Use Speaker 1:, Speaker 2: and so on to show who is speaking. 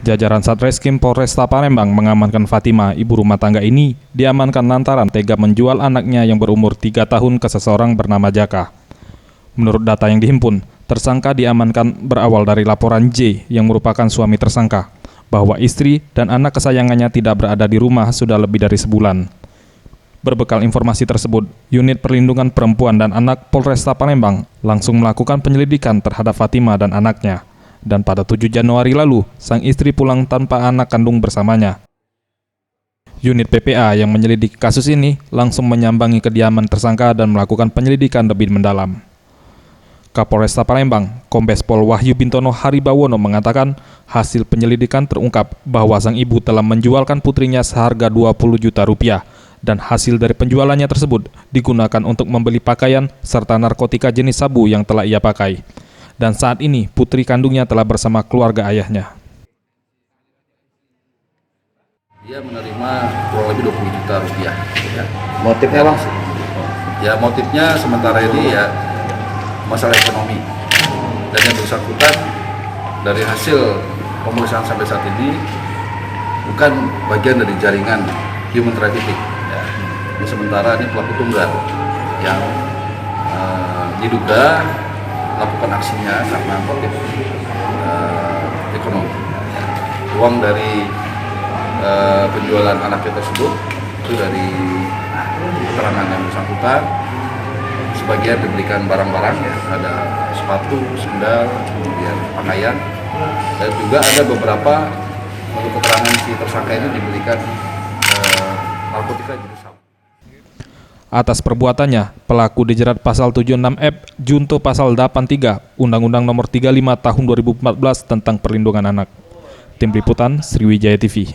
Speaker 1: Jajaran Satreskrim Polresta Palembang mengamankan Fatima, ibu rumah tangga ini, diamankan lantaran tega menjual anaknya yang berumur 3 tahun ke seseorang bernama Jaka. Menurut data yang dihimpun, tersangka diamankan berawal dari laporan J yang merupakan suami tersangka, bahwa istri dan anak kesayangannya tidak berada di rumah sudah lebih dari sebulan. Berbekal informasi tersebut, Unit Perlindungan Perempuan dan Anak Polresta Palembang langsung melakukan penyelidikan terhadap Fatima dan anaknya. Dan pada 7 Januari lalu, sang istri pulang tanpa anak kandung bersamanya. Unit PPA yang menyelidiki kasus ini langsung menyambangi kediaman tersangka dan melakukan penyelidikan lebih mendalam. Kapolresta Palembang, Kombes Pol Wahyu Bintono Haribawono mengatakan hasil penyelidikan terungkap bahwa sang ibu telah menjualkan putrinya seharga 20 juta rupiah dan hasil dari penjualannya tersebut digunakan untuk membeli pakaian serta narkotika jenis sabu yang telah ia pakai. Dan saat ini putri kandungnya telah bersama keluarga ayahnya.
Speaker 2: Dia menerima kurang lebih 20 juta rupiah. Ya.
Speaker 3: Motifnya bang?
Speaker 2: Ya motifnya sementara ini ya masalah ekonomi. Dan yang bersangkutan dari hasil pemeriksaan sampai saat ini bukan bagian dari jaringan human trafficking. Ya. Ini sementara ini pelaku tunggal yang diduga melakukan aksinya karena motif ekonomi. Uang dari penjualan anaknya tersebut itu dari keterangan yang bersangkutan, sebagian diberikan barang-barang ya, ada sepatu, sendal, kemudian pakaian, dan juga ada beberapa menurut keterangan si tersangka ini diberikan narkotika jenis sabu.
Speaker 1: Atas perbuatannya, pelaku dijerat pasal 76F junto pasal 83 Undang-Undang Nomor 35 Tahun 2014 tentang Perlindungan Anak. Tim Liputan Sriwijaya TV.